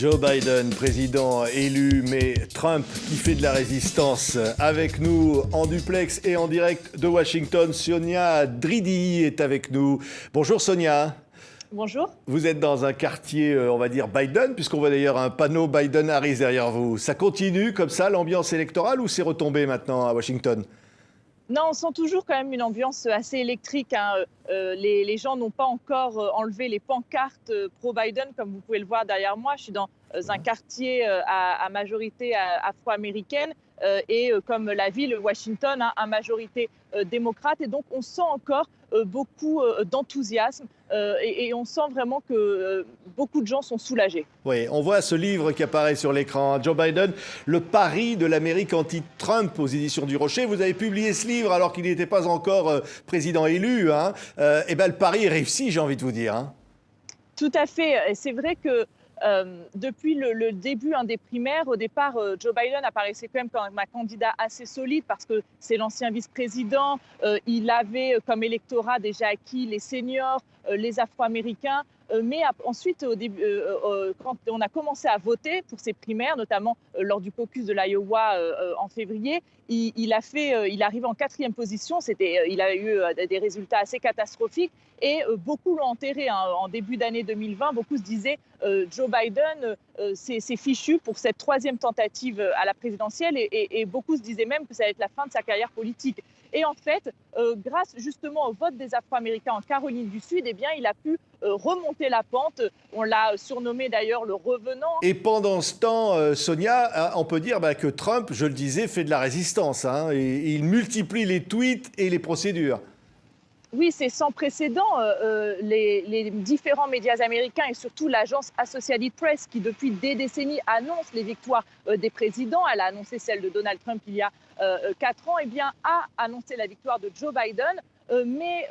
Joe Biden, président élu, mais Trump qui fait de la résistance. Avec nous en duplex et en direct de Washington, Sonia Dridi est avec nous. Bonjour Sonia. Bonjour. Vous êtes dans un quartier, on va dire Biden, puisqu'on voit d'ailleurs un panneau Biden-Harris derrière vous. Ça continue comme ça, l'ambiance électorale, ou c'est retombé maintenant à Washington ? Non, on sent toujours quand même une ambiance assez électrique. Les gens n'ont pas encore enlevé les pancartes pro-Biden, comme vous pouvez le voir derrière moi. Je suis dans un quartier à majorité afro-américaine et comme la ville, Washington, à majorité démocrate. Et donc, on sent encore beaucoup d'enthousiasme et on sent vraiment que beaucoup de gens sont soulagés. Oui, on voit ce livre qui apparaît sur l'écran, Joe Biden, le pari de l'Amérique anti-Trump aux éditions du Rocher. Vous avez publié ce livre alors qu'il n'était pas encore président élu. Et ben, le pari est réussi, j'ai envie de vous dire. Tout à fait. C'est vrai que depuis le début des primaires, au départ, Joe Biden apparaissait quand même comme un candidat assez solide parce que c'est l'ancien vice-président. Il avait comme électorat déjà acquis les seniors, les Afro-Américains. Mais ensuite, quand on a commencé à voter pour ces primaires, notamment lors du caucus de l'Iowa en février, il arrive en 4e position. Il a eu des résultats assez catastrophiques et beaucoup l'ont enterré. En début d'année 2020, beaucoup se disaient Joe Biden, c'est fichu pour cette 3e tentative à la présidentielle et beaucoup se disaient même que ça allait être la fin de sa carrière politique. Et en fait, grâce justement au vote des Afro-Américains en Caroline du Sud, eh bien, il a pu remonter la pente. On l'a surnommé d'ailleurs le revenant. Et pendant ce temps, Sonia, on peut dire que Trump, je le disais, fait de la résistance. Et il multiplie les tweets et les procédures. Oui, c'est sans précédent. Les différents médias américains et surtout l'agence Associated Press, qui depuis des décennies annonce les victoires des présidents, elle a annoncé celle de Donald Trump il y a 4 ans, a annoncé la victoire de Joe Biden. Mais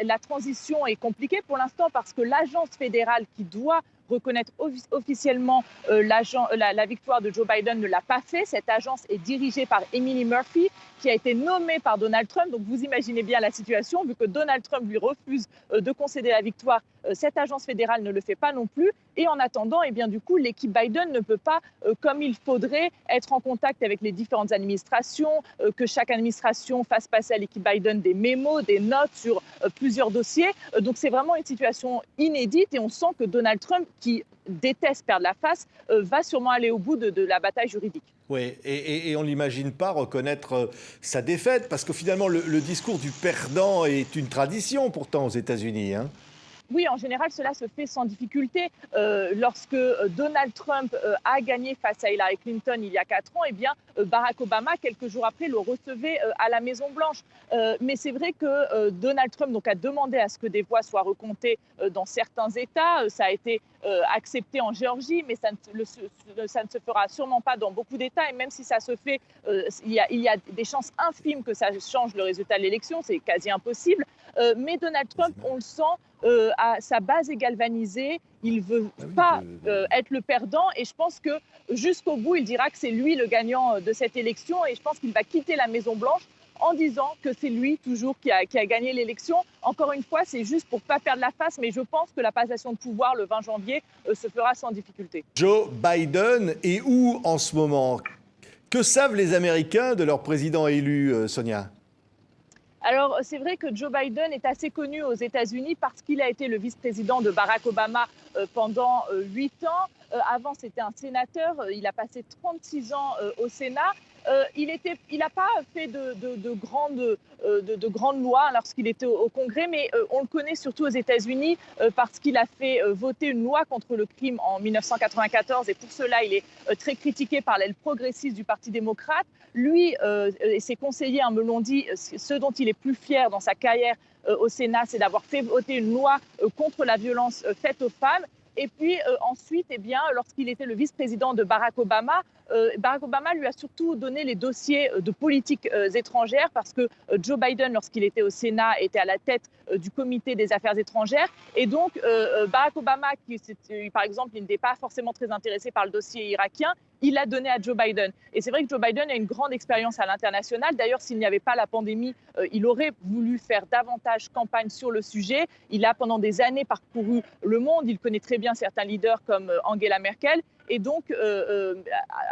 la transition est compliquée pour l'instant parce que l'agence fédérale qui doit reconnaître officiellement la victoire de Joe Biden ne l'a pas fait. Cette agence est dirigée par Emily Murphy, qui a été nommée par Donald Trump. Donc vous imaginez bien la situation, vu que Donald Trump lui refuse de concéder la victoire, cette agence fédérale ne le fait pas non plus. Et en attendant, du coup, l'équipe Biden ne peut pas, comme il faudrait, être en contact avec les différentes administrations, que chaque administration fasse passer à l'équipe Biden des mémos, des notes sur plusieurs dossiers. Donc c'est vraiment une situation inédite et on sent que Donald Trump, qui déteste perdre la face, va sûrement aller au bout de la bataille juridique. Oui, et on ne l'imagine pas reconnaître sa défaite, parce que finalement, le discours du perdant est une tradition pourtant aux États-Unis. Oui, en général, cela se fait sans difficulté. Lorsque Donald Trump a gagné face à Hillary Clinton il y a 4 ans, Barack Obama, quelques jours après, le recevait à la Maison-Blanche. Mais c'est vrai que Donald Trump a demandé à ce que des voix soient recomptées dans certains États. Ça a été accepté en Géorgie, mais ça ne se fera sûrement pas dans beaucoup d'États. Et même si ça se fait, il y a des chances infimes que ça change le résultat de l'élection. C'est quasi impossible. Mais Donald Trump, on le sent, sa base est galvanisée. Il ne veut pas être le perdant. Et je pense que jusqu'au bout, il dira que c'est lui le gagnant de cette élection. Et je pense qu'il va quitter la Maison-Blanche en disant que c'est lui toujours qui a gagné l'élection. Encore une fois, c'est juste pour ne pas perdre la face, mais je pense que la passation de pouvoir le 20 janvier se fera sans difficulté. Joe Biden est où en ce moment ? Que savent les Américains de leur président élu, Sonia ? Alors, c'est vrai que Joe Biden est assez connu aux États-Unis parce qu'il a été le vice-président de Barack Obama pendant 8 ans. Avant, c'était un sénateur. Il a passé 36 ans au Sénat. Il n'a pas fait de grandes lois lorsqu'il était au Congrès, mais on le connaît surtout aux États-Unis parce qu'il a fait voter une loi contre le crime en 1994 et pour cela, il est très critiqué par l'aile progressiste du Parti démocrate. Lui et ses conseillers me l'ont dit, ce dont il est plus fier dans sa carrière au Sénat, c'est d'avoir fait voter une loi contre la violence faite aux femmes. Et puis ensuite, lorsqu'il était le vice-président de Barack Obama, Barack Obama lui a surtout donné les dossiers de politique étrangère parce que Joe Biden, lorsqu'il était au Sénat, était à la tête du comité des affaires étrangères. Et donc, Barack Obama, par exemple, il n'était pas forcément très intéressé par le dossier irakien, il l'a donné à Joe Biden. Et c'est vrai que Joe Biden a une grande expérience à l'international. D'ailleurs, s'il n'y avait pas la pandémie, il aurait voulu faire davantage campagne sur le sujet. Il a pendant des années parcouru le monde. Il connaît très bien certains leaders comme Angela Merkel. Et donc,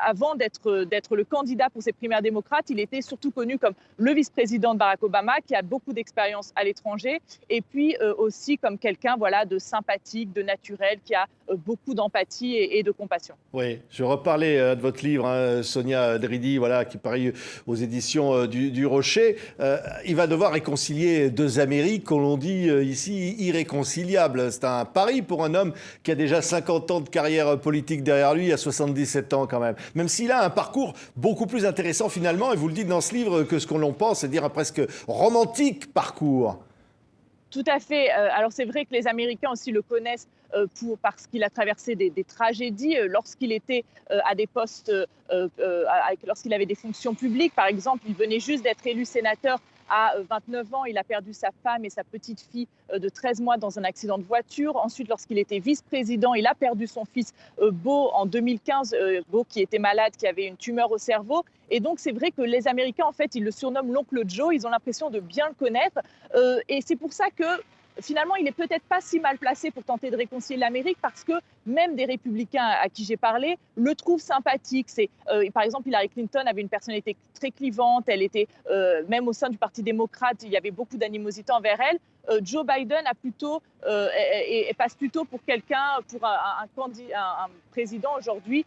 avant d'être le candidat pour ces primaires démocrates, il était surtout connu comme le vice-président de Barack Obama, qui a beaucoup d'expérience à l'étranger, et puis aussi comme quelqu'un de sympathique, de naturel, qui a beaucoup d'empathie et de compassion. Oui, je reparlais de votre livre, hein, Sonia Dridi, qui paraît aux éditions du Rocher. Il va devoir réconcilier deux Amériques, qu'on l'on dit ici, irréconciliables. C'est un pari pour un homme qui a déjà 50 ans de carrière politique derrière lui, à 77 ans quand même. Même s'il a un parcours beaucoup plus intéressant finalement, et vous le dites dans ce livre, que ce qu'on en pense, c'est-à-dire un presque romantique parcours. Tout à fait. Alors c'est vrai que les Américains aussi le connaissent parce qu'il a traversé des tragédies lorsqu'il était à des postes, lorsqu'il avait des fonctions publiques. Par exemple, il venait juste d'être élu sénateur à 29 ans. Il a perdu sa femme et sa petite fille de 13 mois dans un accident de voiture. Ensuite, lorsqu'il était vice-président, il a perdu son fils Beau en 2015, Beau qui était malade, qui avait une tumeur au cerveau. Et donc, c'est vrai que les Américains, en fait, ils le surnomment l'oncle Joe. Ils ont l'impression de bien le connaître. Et c'est pour ça que finalement, il n'est peut-être pas si mal placé pour tenter de réconcilier l'Amérique parce que même des républicains à qui j'ai parlé le trouvent sympathique. Par exemple, Hillary Clinton avait une personnalité très clivante. Elle était, même au sein du Parti démocrate, il y avait beaucoup d'animosité envers elle. Joe Biden passe plutôt pour quelqu'un, pour un président aujourd'hui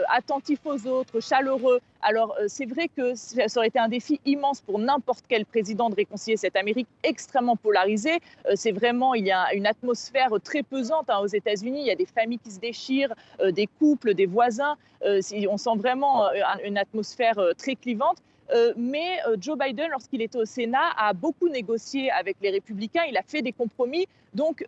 attentif aux autres, chaleureux. Alors, c'est vrai que ça aurait été un défi immense pour n'importe quel président de réconcilier cette Amérique extrêmement polarisée. C'est vraiment, il y a une atmosphère très pesante aux États-Unis. Il y a des familles qui se déchirent, des couples, des voisins. On sent vraiment une atmosphère très clivante. Mais Joe Biden, lorsqu'il était au Sénat, a beaucoup négocié avec les républicains. Il a fait des compromis. Donc,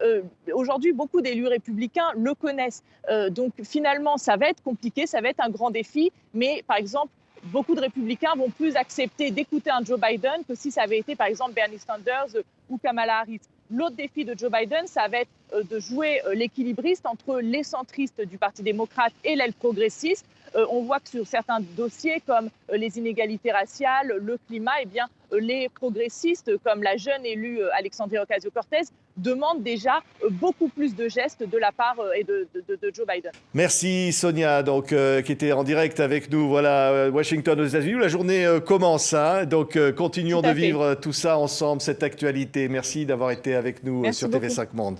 aujourd'hui, beaucoup d'élus républicains le connaissent. Donc, finalement, ça va être compliqué, ça va être un grand défi. Mais, par exemple, beaucoup de républicains vont plus accepter d'écouter un Joe Biden que si ça avait été, par exemple, Bernie Sanders ou Kamala Harris. L'autre défi de Joe Biden, ça va être de jouer l'équilibriste entre les centristes du Parti démocrate et l'aile progressiste. On voit que sur certains dossiers comme les inégalités raciales, le climat, les progressistes, comme la jeune élue Alexandria Ocasio-Cortez, demandent déjà beaucoup plus de gestes de la part de Joe Biden. Merci Sonia, qui était en direct avec nous, Washington aux États-Unis, où la journée commence. Donc continuons de vivre tout ça ensemble, cette actualité. Merci d'avoir été avec nous sur TV5 Monde.